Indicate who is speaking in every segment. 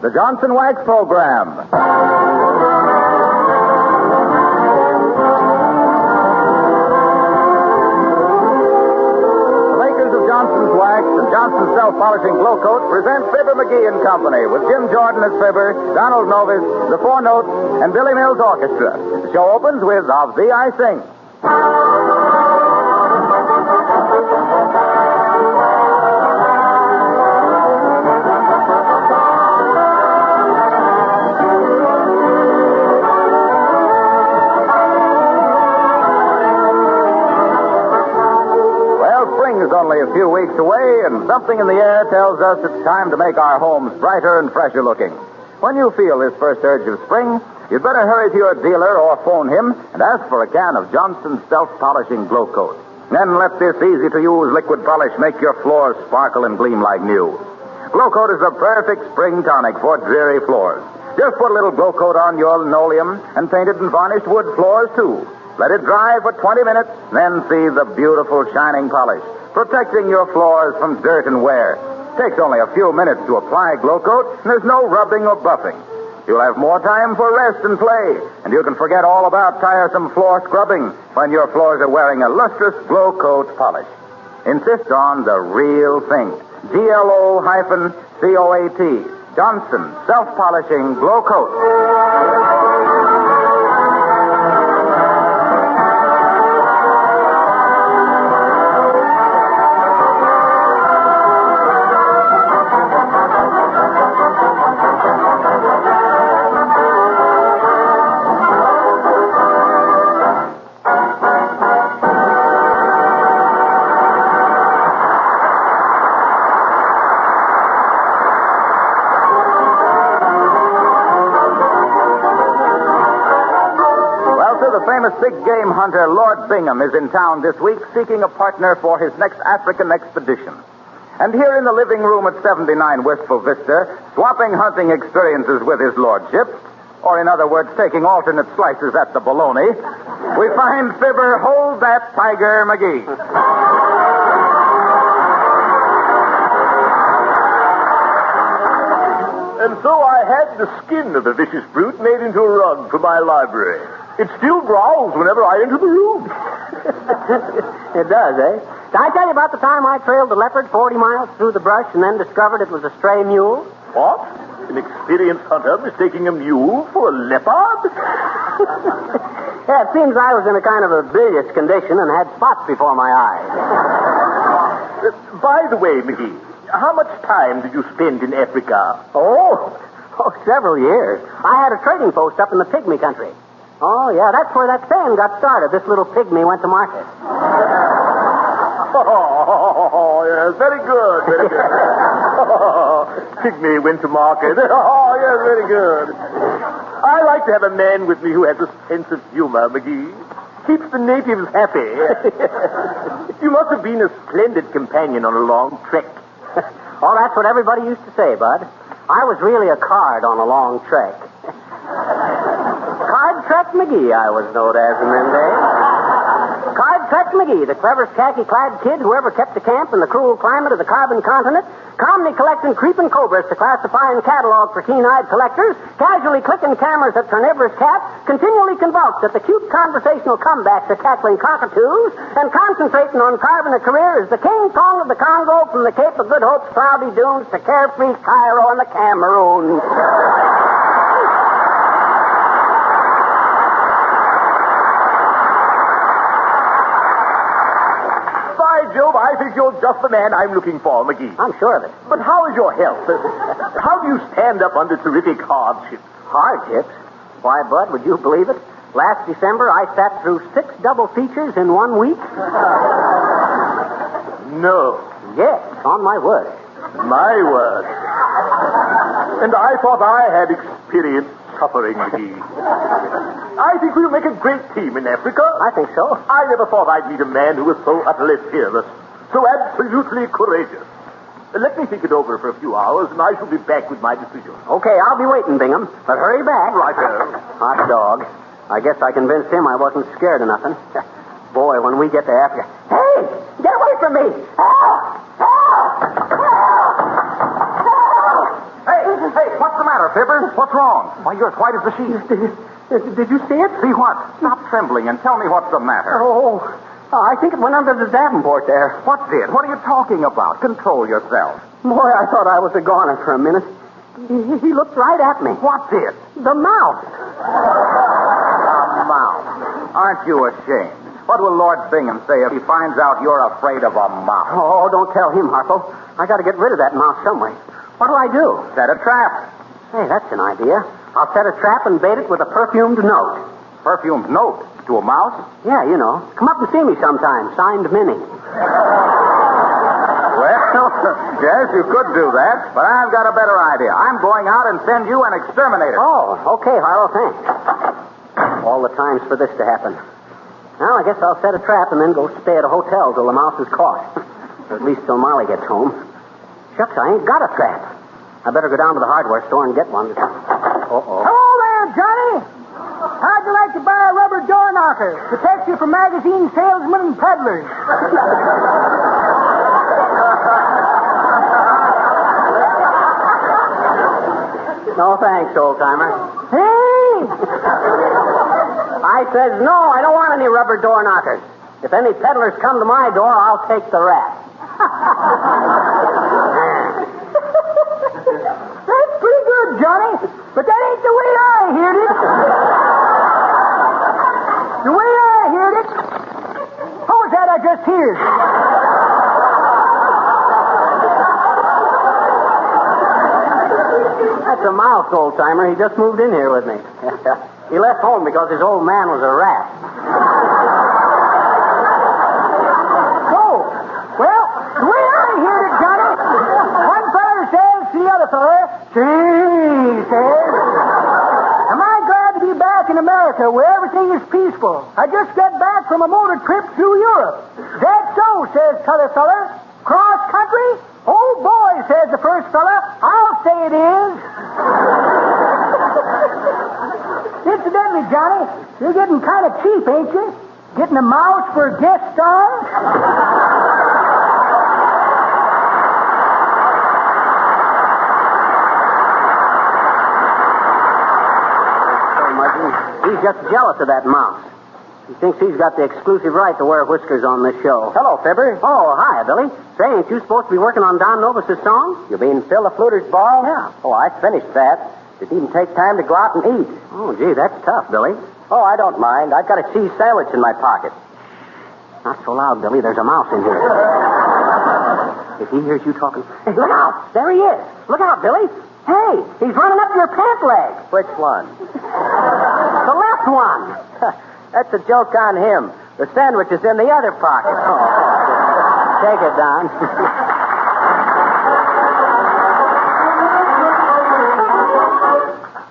Speaker 1: the Johnson Wax Program. Johnson's Wax and Johnson's Self-Polishing Glow Coat present Fibber McGee and Company with Jim Jordan as Fibber, Donald Novis, the Four Notes, and Billy Mills Orchestra. The show opens with Of Thee I Sing. Only a few weeks away, and something in the air tells us it's time to make our homes brighter and fresher looking. When you feel this first urge of spring, you'd better hurry to your dealer or phone him and ask for a can of Johnson's Self-Polishing Glow Coat. Then let this easy-to-use liquid polish make your floors sparkle and gleam like new. Glow Coat is the perfect spring tonic for dreary floors. Just put a little Glow Coat on your linoleum and painted and varnished wood floors, too. Let it dry for 20 minutes, then see the beautiful shining polish, protecting your floors from dirt and wear. Takes only a few minutes to apply Glow Coat, and there's no rubbing or buffing. You'll have more time for rest and play, and you can forget all about tiresome floor scrubbing when your floors are wearing a lustrous Glow Coat polish. Insist on the real thing. GLO-COAT. Johnson Self-Polishing Glow Coat. Big game hunter Lord Bingham is in town this week seeking a partner for his next African expedition. And here in the living room at 79 Wistful Vista, swapping hunting experiences with his lordship, or in other words, taking alternate slices at the bologna, we find Fibber Hold That Tiger McGee.
Speaker 2: And so I had the skin of the vicious brute made into a rug for my library. It still growls whenever I enter the room.
Speaker 3: It does, eh? Did I tell you about the time I trailed the leopard 40 miles through the brush and then discovered it was a stray mule?
Speaker 2: What? An experienced hunter mistaking a mule for a leopard?
Speaker 3: Yeah, it seems I was in a kind of a bilious condition and had spots before my eyes.
Speaker 2: By the way, McGee, how much time did you spend in Africa?
Speaker 3: Oh, several years. I had a trading post up in the pygmy country. Oh, yeah, that's where that saying got started. This little pygmy went to market.
Speaker 2: Oh, yes, very good, very good. Pygmy went to market. Oh, yes, very good. I like to have a man with me who has a sense of humor, McGee. Keeps the natives happy. You must have been a splendid companion on a long trek.
Speaker 3: Oh, that's what everybody used to say, Bud. I was really a card on a long trek. Card Trek McGee, I was known as in them days. Card Trek McGee, the cleverest khaki-clad kid who ever kept a camp in the cruel climate of the carbon continent, calmly collecting creeping cobras to classify and catalog for keen-eyed collectors, casually clicking cameras at carnivorous cats, continually convulsed at the cute conversational comebacks of cackling cockatoos, and concentrating on carving a career as the King Kong of the Congo from the Cape of Good Hope's cloudy dunes to carefree Cairo and the Cameroon.
Speaker 2: Job, I think you're just the man I'm looking for, McGee.
Speaker 3: I'm sure of it.
Speaker 2: But how is your health? How do you stand up under terrific hardships?
Speaker 3: Hardships? Why, Bud, would you believe it? Last December, I sat through 6 double features in 1 week.
Speaker 2: No.
Speaker 3: Yes, on my word.
Speaker 2: My word. And I thought I had experienced suffering, McGee. I think we'll make a great team in Africa.
Speaker 3: I think so.
Speaker 2: I never thought I'd meet a man who was so utterly fearless, so absolutely courageous. Let me think it over for a few hours, and I shall be back with my decision.
Speaker 3: Okay, I'll be waiting, Bingham. But hurry back.
Speaker 2: Righto.
Speaker 3: Hot dog. I guess I convinced him I wasn't scared of nothing. Boy, when we get to Africa... Hey! Get away from me! Help! Help! Help!
Speaker 2: Hey, what's the
Speaker 1: matter, Fibber? What's wrong? Why, you're as white as the sheet.
Speaker 3: Did you see it?
Speaker 1: See what? Stop trembling and tell me what's the matter.
Speaker 3: Oh, I think it went under the Davenport there.
Speaker 1: What did? What are you talking about? Control yourself.
Speaker 3: Boy, I thought I was a goner for a minute. He looked right at me.
Speaker 1: What did?
Speaker 3: The mouth.
Speaker 1: A mouse. Aren't you ashamed? What will Lord Bingham say if he finds out you're afraid of a mouse?
Speaker 3: Oh, don't tell him, Harpo. I got to get rid of that mouse some way. What'll I do?
Speaker 1: Set a trap.
Speaker 3: Hey, that's an idea. I'll set a trap and bait it with a perfumed note.
Speaker 1: Perfumed note? To a mouse?
Speaker 3: Yeah, you know. Come up and see me sometime. Signed, Minnie.
Speaker 1: Well, yes, you could do that, but I've got a better idea. I'm going out and send you an exterminator.
Speaker 3: Oh, okay, Harlow, thanks. All the times for this to happen. Well, I guess I'll set a trap and then go stay at a hotel till the mouse is caught. Or at least till Molly gets home. Shucks, I ain't got a trap. I better go down to the hardware store and get one. Uh-oh.
Speaker 4: Hello there, Johnny. How'd you like to buy a rubber door knocker? Protects you from magazine salesmen and peddlers.
Speaker 3: No, thanks, old-timer.
Speaker 4: Hey!
Speaker 3: I says no, I don't want any rubber door knockers. If any peddlers come to my door, I'll take the rat.
Speaker 4: That's pretty good, Johnny. But that ain't the way I heard it. The way I heard it. What was that I just heard?
Speaker 3: That's a mouse, old-timer. He just moved in here with me. He left home because his old man was a rat.
Speaker 4: Oh, well, the way I heard it, Johnny, one fellow says to the other fellow, he says, am I glad to be back in America where everything is peaceful? I just got back from a motor trip through Europe. That's so, says t'other fella. Cross country? Oh, boy, says the first fella. I'll say it is. Incidentally, Johnny, you're getting kind of cheap, ain't you? Getting a mouse for a guest star?
Speaker 3: He's just jealous of that mouse. He thinks he's got the exclusive right to wear whiskers on this show.
Speaker 2: Hello, Fibber.
Speaker 3: Oh, hi, Billy. Say, ain't you supposed to be working on Don Novus' song?
Speaker 2: You mean Phil the Fluter's ball?
Speaker 3: Yeah.
Speaker 2: Oh, I finished that. Didn't even take time to go out and eat.
Speaker 3: Oh, gee, that's tough, Billy.
Speaker 2: Oh, I don't mind. I've got a cheese sandwich in my pocket.
Speaker 3: Not so loud, Billy. There's a mouse in here. If he hears you talking... Hey, look out! There he is. Look out, Billy. Hey, he's running up your pant leg.
Speaker 2: Which one?
Speaker 3: The left one.
Speaker 2: That's a joke on him. The sandwich is in the other pocket.
Speaker 3: Oh. Take it, Don.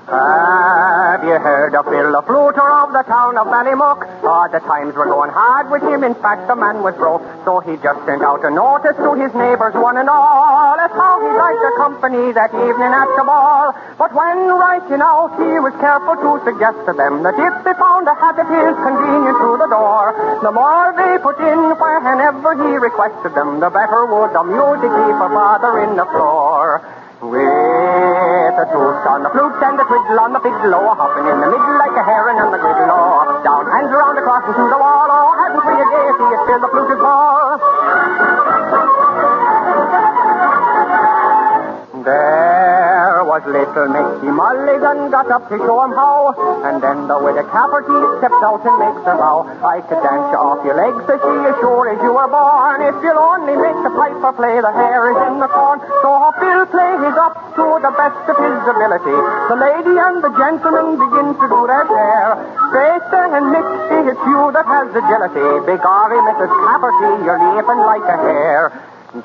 Speaker 2: Have you heard of Phil the Fluter of the town of Ballymuck? Oh, the times were going hard with him. In fact, the man was broke. So he just sent out a notice to his neighbors, one and all, as how he liked their company that evening at the ball. But when writing out, he was careful to suggest to them that if they found a hat that is convenient to the door, the more they put in whenever he requested them, the better would the music be for bothering the floor. With a toot on the flute and a twiddle on the fiddle, oh, hopping in the middle like a heron on the griddle, oh, up, down, hands around across and through the wall, oh, hadn't we a gaiety, it's still the flute's ball. There was little Mickey Mulligan got up to show him how, and then the widow Cafferty steps out and makes her vow. I could dance you off your legs, says she, as sure as you were born, if you'll only make the piper play the hare is in the corn. So Phil plays up to the best of his ability. The lady and the gentleman begin to do their share. Faith and Mickey, it's you that has agility. Begorry, Mrs. Cafferty, you're leaping like a hare. Oh,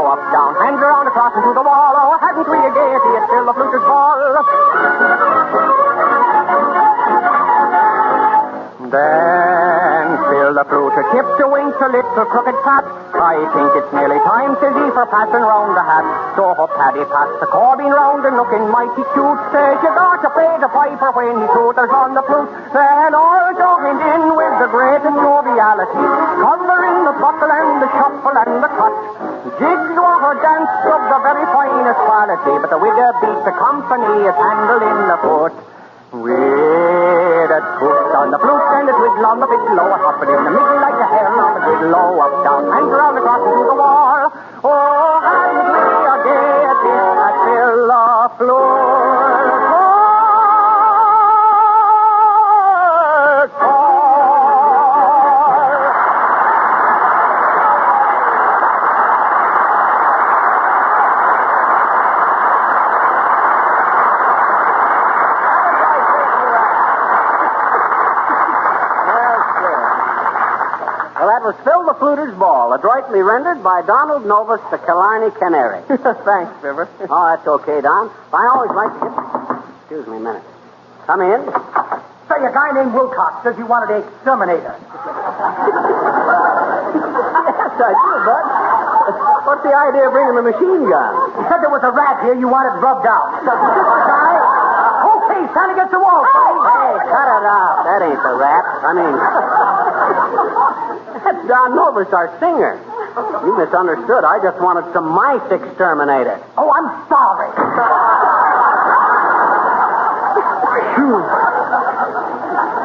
Speaker 2: up, down, hands around across and through the wall. Oh, hadn't we a gaiety, it's still the fluter's ball. Then Phil the fluter tipped a wink a little
Speaker 3: little crooked pat. I think it's nearly time, says he, for passing round the hat. So up Paddy passed the corbin round and looking mighty cute. Says you got to pay the piper when he tooters on the flute. Then all joined in with the greatest joviality, covering the buckle and the shuffle and the cut. Jigs were her dance of the very finest quality, but the widder beat the company is handle in the foot. With a twist on the flute and a twiddle on the fiddle, a hopping in the middle like a hare on the diddle, up, down, and around across to the wall. Oh, and we are gaiety that fill the floor. That was Phil the Fluter's Ball, adroitly rendered by Donald Novus, the Killarney Canary.
Speaker 2: Thanks, Fibber.
Speaker 3: Oh, that's okay, Don. I always like to get... Excuse me a minute. Come in.
Speaker 4: Say, a guy named Wilcox says you wanted an exterminator.
Speaker 3: Yes, I do, Bud. What's the idea of bringing the machine gun?
Speaker 4: He said there was a rat here you wanted rubbed out. Guy? Okay, it's time to get to wall.
Speaker 3: Hey, cut it out. That ain't the rat. I mean... That's Don Novus, our singer. You misunderstood. I just wanted some mice exterminated.
Speaker 4: Oh, I'm sorry.
Speaker 2: Phew.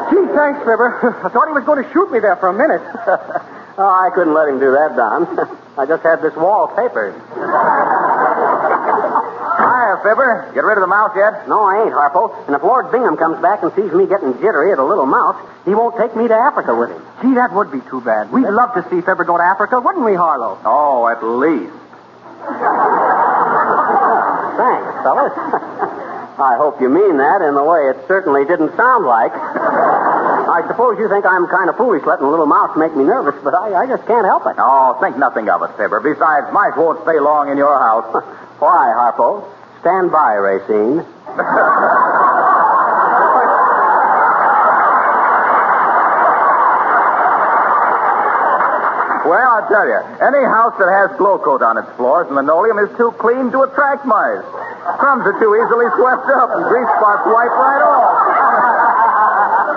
Speaker 2: Gee, thanks, Fibber. I thought he was going to shoot me there for a minute.
Speaker 3: Oh, I couldn't let him do that, Don. I just had this wall papered.
Speaker 1: Hiya, Fibber. Get rid of the mouse yet?
Speaker 3: No, I ain't, Harpo. And if Lord Bingham comes back and sees me getting jittery at a little mouse, he won't take me to Africa with him.
Speaker 2: Gee, that would be too bad. We'd love to see Fibber go to Africa, wouldn't we, Harlow?
Speaker 1: Oh, at least.
Speaker 3: Thanks, fellas. I hope you mean that in the way it certainly didn't sound like. I suppose you think I'm kind of foolish letting a little mouse make me nervous, but I just can't help it.
Speaker 1: Oh, think nothing of it, Fibber. Besides, mice won't stay long in your house.
Speaker 3: Why, Harpo? Stand by, Racine.
Speaker 1: Well, I'll tell you, any house that has glow coat on its floors and linoleum is too clean to attract mice. Crumbs are too easily swept up, and grease spots wipe right off.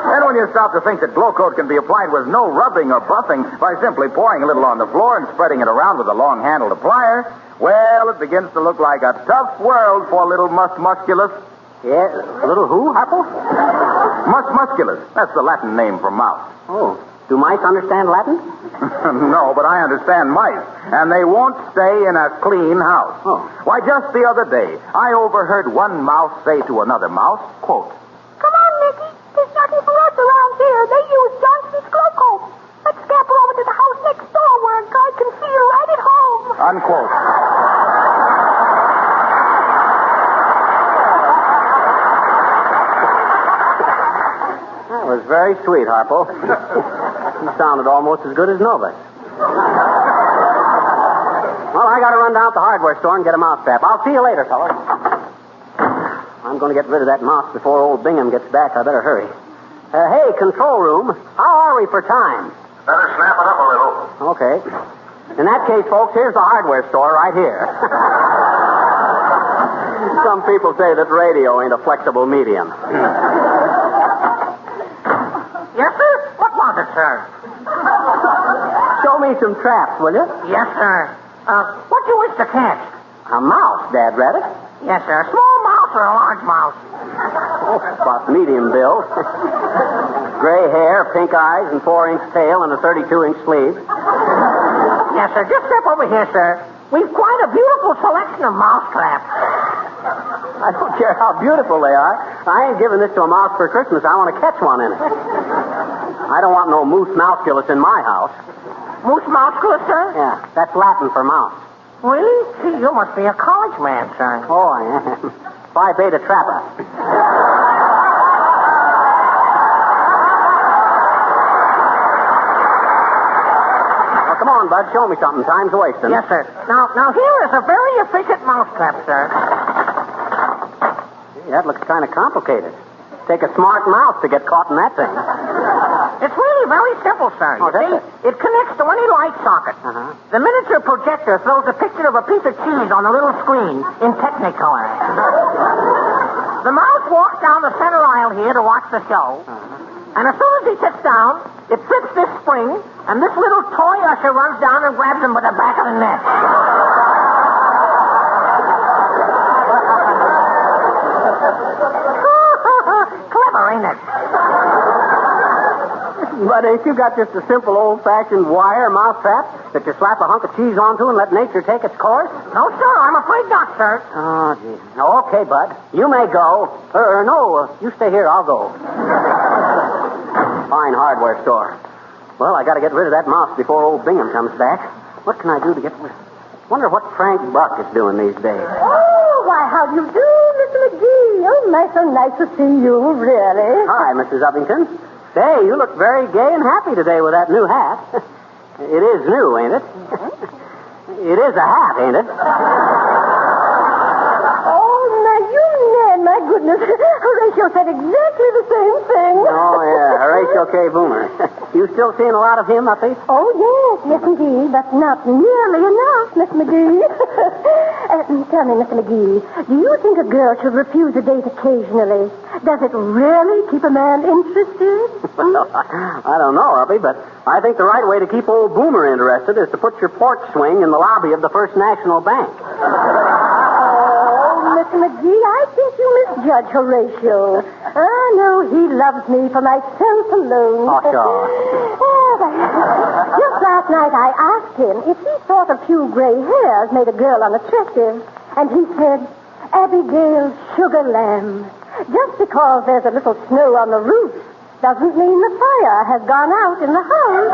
Speaker 1: And when you stop to think that glow coat can be applied with no rubbing or buffing by simply pouring a little on the floor and spreading it around with a long-handled applier, well, it begins to look like a tough world for little musculus.
Speaker 3: Yeah, little who, Harpo?
Speaker 1: Musculus. That's the Latin name for mouse.
Speaker 3: Oh. Do mice understand Latin?
Speaker 1: No, but I understand mice, and they won't stay in a clean house.
Speaker 3: Oh.
Speaker 1: Why, just the other day, I overheard one mouse say to another mouse, quote,
Speaker 5: "Come on, Nicky. There's nothing for us around here. They use Johnson's glow coat. Let's scamper over to the house next door where a guy can feel right at home."
Speaker 1: unquote.
Speaker 3: That was very sweet, Harpo. You sounded almost as good as Novus. Well, I got to run down to the hardware store and get a mouse trap. I'll see you later, fellas. I'm going to get rid of that mouse before old Bingham gets back. I better hurry. Hey, control room, how are we for time?
Speaker 6: Better snap it up a little.
Speaker 3: Okay. In that case, folks, here's the hardware store right here. Some people say that radio ain't a flexible medium.
Speaker 4: Yes, sir? What was it, sir?
Speaker 3: Show me some traps, will you?
Speaker 4: Yes, sir. What do you wish to catch?
Speaker 3: A mouse, Dad Rabbit.
Speaker 4: Yes, sir. A small mouse or a large mouse?
Speaker 3: Oh, about medium build. Gray hair, pink eyes, and 4-inch tail, and a 32-inch sleeve.
Speaker 4: Yes, sir. Just step over here, sir. We've quite a beautiful selection of mouse traps.
Speaker 3: I don't care how beautiful they are. I ain't giving this to a mouse for Christmas. I want to catch one in it. I don't want no moose mouseculus in my house.
Speaker 4: Moose mouseculus, sir?
Speaker 3: Yeah, that's Latin for mouse.
Speaker 4: Really? Gee, you must be a college man, sir.
Speaker 3: Oh, I am. Phi Beta Trapper. Well, come on, Bud. Show me something. Time's wasting.
Speaker 4: Yes, sir. Now, here is a very efficient mouse trap, sir.
Speaker 3: Gee, that looks kind of complicated. Take a smart mouse to get caught in that thing. It's really very simple, sir. You see, it connects to any light socket. The miniature projector throws a picture of a piece of cheese on the little screen in Technicolor. The mouse walks down the center aisle here to watch the show. And as soon as he sits down, it trips this spring, and this little toy usher runs down and grabs him by the back of the neck. Clever, ain't it?
Speaker 4: But ain't you got just a simple old-fashioned wire mousetrap that you slap a hunk of cheese onto and let nature take its course?
Speaker 3: No, sir. I'm afraid not, sir.
Speaker 4: Oh, gee. Okay, Bud. You may go. No, you stay here. I'll go. Fine hardware store. Well, I got to get rid of that mouse before old Bingham comes back. What can I do to get rid? Wonder what Frank Buck is doing these days.
Speaker 5: Oh, why, how do you do, Mr. McGee? Oh, so nice to see you, really.
Speaker 4: Hi, Mrs. Uppington. Say, you look very gay and happy today with that new hat. It is new, ain't it? It is a hat, ain't it?
Speaker 5: Oh, now, you man, my goodness. Horatio said exactly the same thing.
Speaker 4: Oh, yeah, Horatio K. Boomer. You still seeing a lot of him, Uppy?
Speaker 5: Oh, yes, indeed, but not nearly enough, Miss McGee. Tell me, Mr. McGee, do you think a girl should refuse a date occasionally? Does it really keep a man interested?
Speaker 4: Well, I don't know, Uppy, but I think the right way to keep old Boomer interested is to put your porch swing in the lobby of the First National Bank.
Speaker 5: Oh, Mr. McGee, I think you misjudge Horatio. Oh, no, he loves me for myself alone.
Speaker 4: Oh, sure.
Speaker 5: Just last night I asked him if he thought a few gray hairs made a girl unattractive. And he said, Abigail Sugar Lamb, just because there's a little snow on the roof doesn't mean the fire has gone out in the house.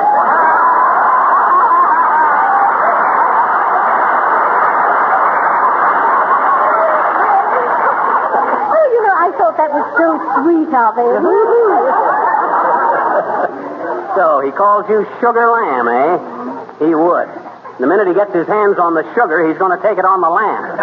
Speaker 5: I thought that was so sweet of him.
Speaker 4: So, he calls you Sugar Lamb, eh? He would. The minute he gets his hands on the sugar, he's going to take it on the lamb.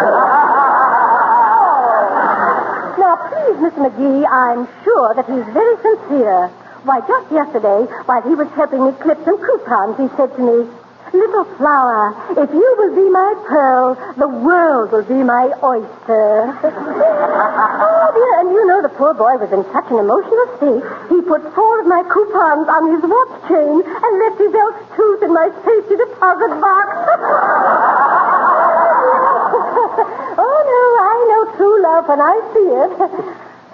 Speaker 5: Now, please, Mr. McGee, I'm sure that he's very sincere. Why, just yesterday, while he was helping me clip some coupons, he said to me, Little flower, if you will be my pearl, the world will be my oyster. Oh, dear, and you know the poor boy was in such an emotional state, he put 4 of my coupons on his watch chain and left his elf's tooth in my safety deposit box. Oh, no, I know true love when I see it.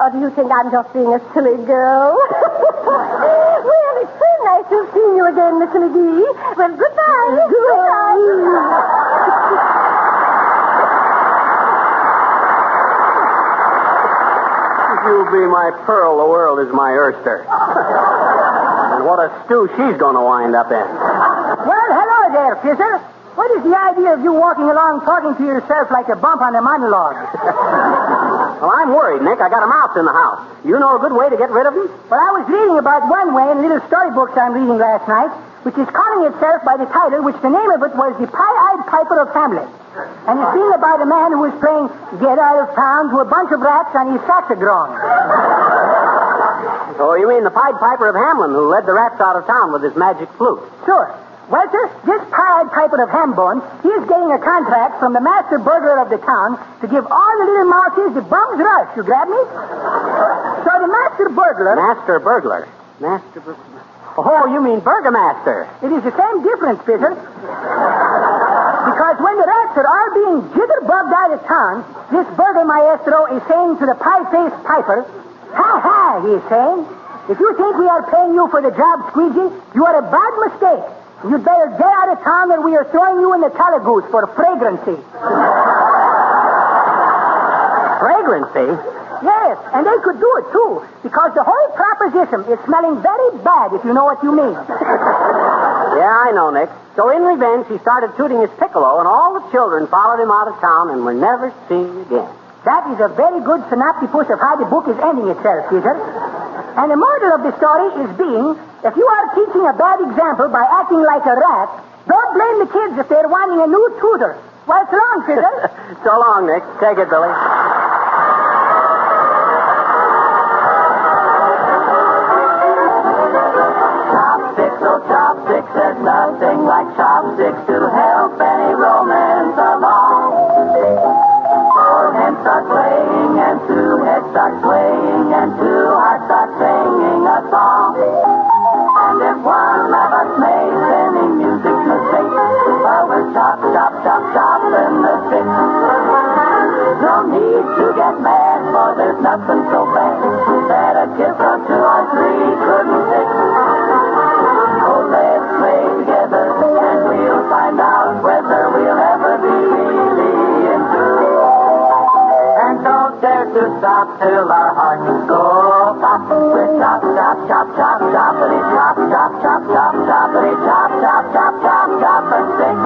Speaker 5: Or do you think I'm just being a silly girl? Well, it's so nice to have seen you again, Mr. McGee. Well, goodbye. Goodbye.
Speaker 4: If you be my pearl, the world is my oyster. And what a stew she's going to wind up in.
Speaker 3: Well, hello there, Fisher. What is the idea of you walking along talking to yourself like a bump on a monologue?
Speaker 4: Well, I'm worried, Nick. I got a mouse in the house. You know a good way to get rid of him?
Speaker 3: Well, I was reading about one way in the little storybooks I'm reading last night, which is calling itself by the title, which the name of it was The Pie-Eyed Piper of Hamlet. And it's being about a man who was playing Get Out of Town to a bunch of rats on his saxophone.
Speaker 4: Oh, you mean the Pied Piper of Hamelin who led the rats out of town with his magic flute?
Speaker 3: Sure. Well, sir, this Pied Piper of Hambone, he is getting a contract from the master burglar of the town to give all the little mouses the bum's rush. You grab me? So the master burglar...
Speaker 4: Master burglar? Oh, you mean burgomaster.
Speaker 3: It is the same difference, Fisher. Because when the rats are all being jitterbugged out of town, this burger maestro is saying to the pie-faced piper, Ha-ha, he is saying. If you think we are paying you for the job, Squeegee, you are a bad mistake. You'd better get out of town or we are throwing you in the telegoose for fragrancy.
Speaker 4: Fragrancy?
Speaker 3: Yes, and they could do it, too, because the whole proposition is smelling very bad, if you know what you mean.
Speaker 4: Yeah, I know, Nick. So in revenge, he started tooting his piccolo, and all the children followed him out of town and were never seen again.
Speaker 3: That is a very good synopsis of how the book is ending itself, Peter. And the moral of the story is being, if you are teaching a bad example by acting like a rat, don't blame the kids if they're wanting a new tutor. Well, so long, Peter.
Speaker 4: So long, Nick. Take it, Billy.
Speaker 3: there's nothing like chopsticks to help any romance along. Four hands start playing and two heads start swaying and two hearts start singing a song. And if one of us makes any music mistake, well, we're chop, chop, chop, chopping the stick. No need to get mad, for there's nothing so bad that a kiss or two or three couldn't fix. So let's play together and we'll find out whether we'll ever be really into. And don't dare to stop till our hearts go pop. We're chop, chop, chop, chop, choppity, chop, chop, chop, chop, choppity, chop, chop, chop, chop, chop, and stick.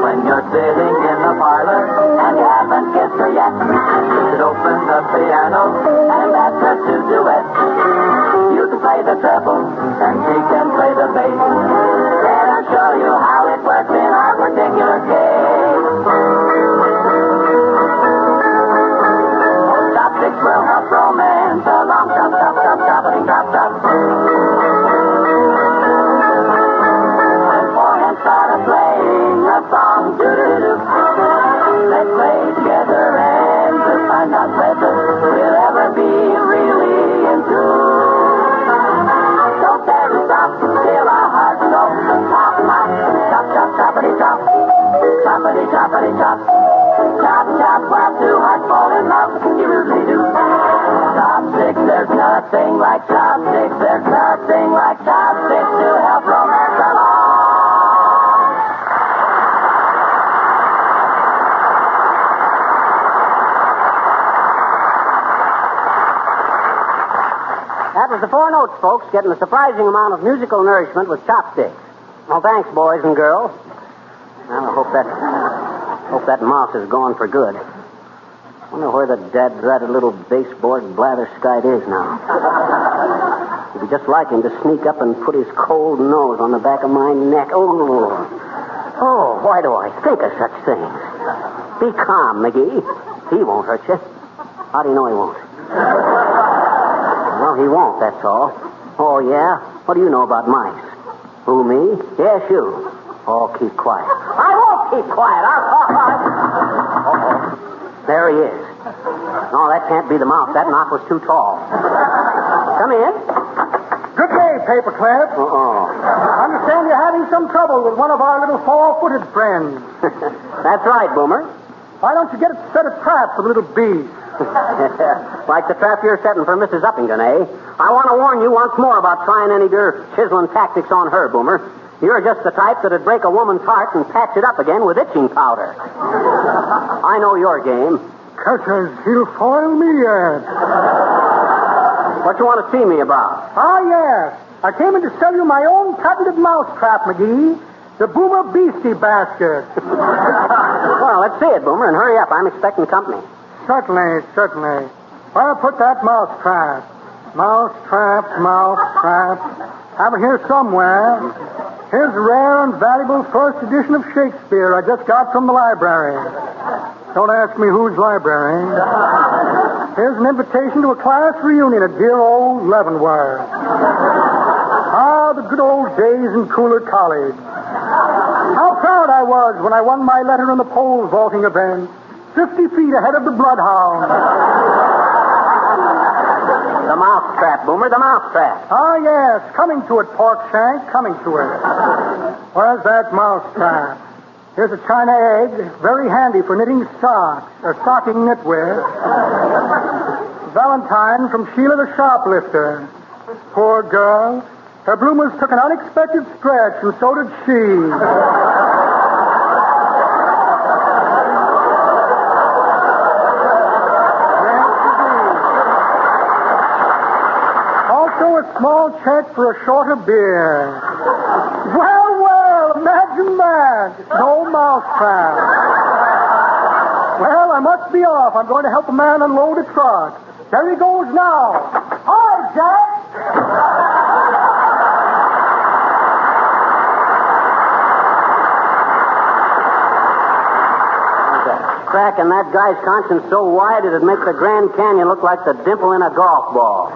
Speaker 3: When you're sitting in the parlor and you haven't kissed her yet, you should open the piano and ask her to duet. You can play the treble and she can play the bass. Then I'll show you how it works in our particular case. Chopsticks will help romance along. Chop, chop, chop, choppity, chop, chop. And four hands started playing a song. Doo-doo-doo. Let's play together and we'll find out whether we'll ever be really into. Don't dare to stop till our hearts go pop, pop. Chop, chop, choppity, chop. Choppity, choppity, chop. Chop, chop, while two hearts fall in love. You really do. Chopsticks, there's nothing like chopsticks. There's nothing like chopsticks to help romance along. That was the four notes, folks, getting a surprising amount of musical nourishment with chopsticks. Well, thanks, boys and girls. Well, I hope that mouse is gone for good. I wonder where the dad-ratted little baseboard blatherskite is now. It'd be just like him to sneak up and put his cold nose on the back of my neck. Oh, why do I think of such things? Be calm, McGee. He won't hurt you. How do you know he won't? Well, he won't, that's all. Oh, yeah? What do you know about mice? Who, me? Yes, you. Oh, keep quiet. I won't keep quiet. Uh-oh. There he is. No, that can't be the mouse. That knock was too tall. Come in.
Speaker 4: Good day, Paperclip. I understand you're having some trouble with one of our little four-footed friends.
Speaker 3: That's right, Boomer.
Speaker 4: Why don't you get a set of traps for the little beast?
Speaker 3: Like the trap you're setting for Mrs. Uppington, eh? I want to warn you once more about trying any of your chiseling tactics on her, Boomer. You're just the type that'd break a woman's heart and patch it up again with itching powder. I know your game.
Speaker 4: Cussers, he'll foil me yet.
Speaker 3: What you want to see me about?
Speaker 4: Ah, yes. I came in to sell you my own patented mousetrap, McGee. The Boomer Beastie Basket.
Speaker 3: Well, let's see it, Boomer, and hurry up. I'm expecting company.
Speaker 4: Certainly. Where put that mousetrap? Mousetrap. Have it here somewhere. Here's a rare and valuable first edition of Shakespeare I just got from the library. Don't ask me whose library. Here's an invitation to a class reunion at dear old Leavenworth. Ah, the good old days in Cooler College. How proud I was when I won my letter in the pole vaulting event. 50 feet ahead of the bloodhound.
Speaker 3: The mousetrap, Boomer, the mousetrap.
Speaker 4: Ah, yes. Coming to it, Porkshank. Coming to it. Where's that mousetrap? Here's a china egg. Very handy for knitting socks or stocking knit with. Valentine from Sheila the shoplifter. Poor girl. Her bloomers took an unexpected stretch, and so did she. A small check for a shorter beer. Well, imagine that. No mousetrap. Well, I must be off. I'm going to help a man unload a truck. There he goes now. Hi, Jack.
Speaker 3: Crack in that guy's conscience so wide it'd make the Grand Canyon look like the dimple in a golf ball.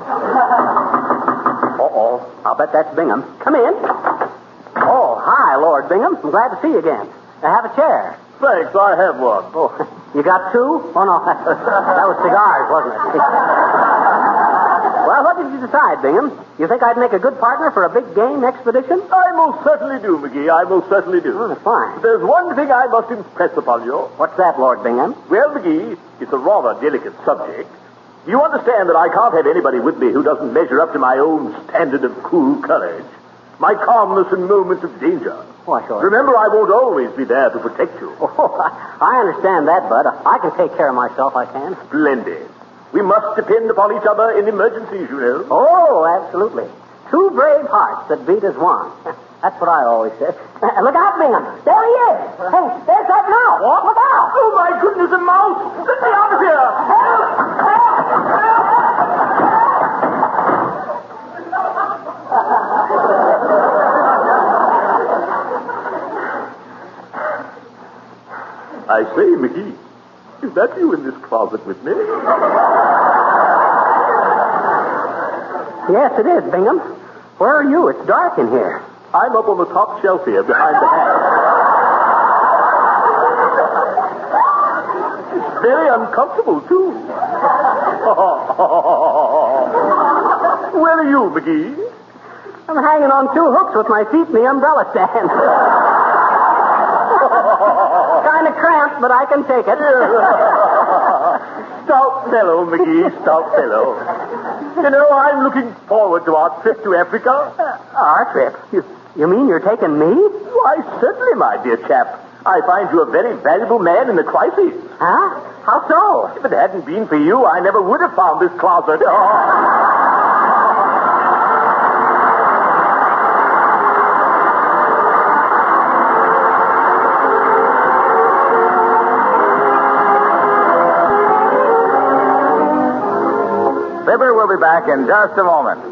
Speaker 3: Uh-oh. I'll bet that's Bingham. Come in. Why, Lord Bingham, I'm glad to see you again. Have a chair.
Speaker 2: Thanks, I have one.
Speaker 3: Oh, you got two? Oh, no, that was cigars, wasn't it? Well, what did you decide, Bingham? You think I'd make a good partner for a big game expedition?
Speaker 2: I most certainly do, McGee. I most certainly do.
Speaker 3: Oh, fine.
Speaker 2: There's one thing I must impress upon you.
Speaker 3: What's that, Lord Bingham?
Speaker 2: Well, McGee, it's a rather delicate subject. You understand that I can't have anybody with me who doesn't measure up to my own standard of cool courage, my calmness in moments of danger.
Speaker 3: Why, sure.
Speaker 2: Remember, I won't always be there to protect you.
Speaker 3: Oh, I understand that, Bud. I can take care of myself, I can.
Speaker 2: Splendid. We must depend upon each other in emergencies, you know.
Speaker 3: Oh, absolutely. Two brave hearts that beat as one. That's what I always say. Look out, Bingham. There he is. Hey, there's that mouse. What? Look out.
Speaker 2: Oh, my goodness, a mouse! Let me out of here!
Speaker 3: Help!
Speaker 2: I say, McGee, is that you in this closet with me?
Speaker 3: Yes, it is, Bingham. Where are you? It's dark in here.
Speaker 2: I'm up on the top shelf here behind the hat. It's very uncomfortable, too. Where are you, McGee?
Speaker 3: I'm hanging on two hooks with my feet in the umbrella stand. Kind of cramped, but I can take it.
Speaker 2: Stout fellow, McGee, stout fellow. You know, I'm looking forward to our trip to Africa.
Speaker 3: Our trip? You mean you're taking me?
Speaker 2: Why, certainly, my dear chap. I find you a very valuable man in the crisis.
Speaker 3: Huh? How so?
Speaker 2: If it hadn't been for you, I never would have found this closet.
Speaker 1: Fibber will be back in just a moment.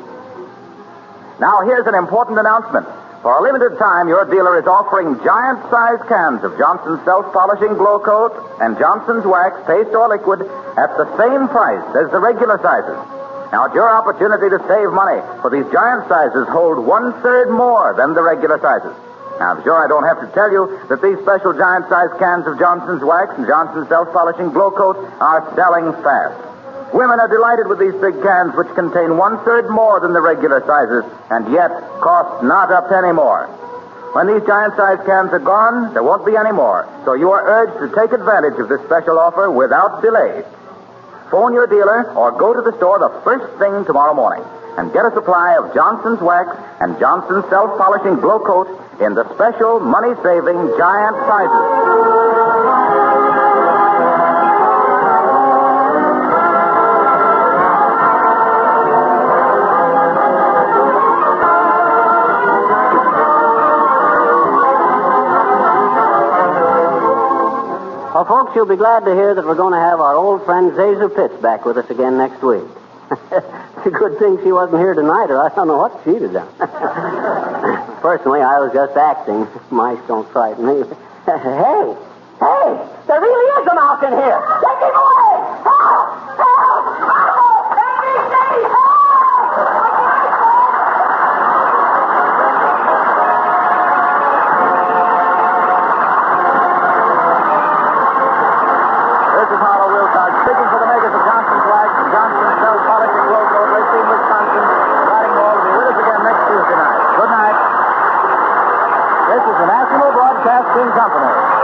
Speaker 1: Now, here's an important announcement. For a limited time, your dealer is offering giant-sized cans of Johnson's self-polishing glow coat and Johnson's wax, paste or liquid, at the same price as the regular sizes. Now, it's your opportunity to save money, for these giant sizes hold 1/3 more than the regular sizes. Now, I'm sure I don't have to tell you that these special giant-sized cans of Johnson's wax and Johnson's self-polishing glow coat are selling fast. Women are delighted with these big cans, which contain 1/3 more than the regular sizes, and yet cost not a penny more. When these giant-sized cans are gone, there won't be any more, so you are urged to take advantage of this special offer without delay. Phone your dealer or go to the store the first thing tomorrow morning and get a supply of Johnson's wax and Johnson's self-polishing glow coat in the special money-saving giant sizes.
Speaker 3: Well, folks, you'll be glad to hear that we're going to have our old friend Zazu Pitts back with us again next week. It's a good thing she wasn't here tonight, or I don't know what she'd have done. Personally, I was just acting. Mice don't frighten me. Hey! There really is a mouse in here! Take him away! Help! Help! Help! Let me see! Help!
Speaker 1: This is Harlow Wilcox speaking for the makers of Johnson's Wax and Johnson's self-polishing glow coat, Racine, Wisconsin, inviting you all to be with us again next Tuesday night. Good night. This is the National Broadcasting Company.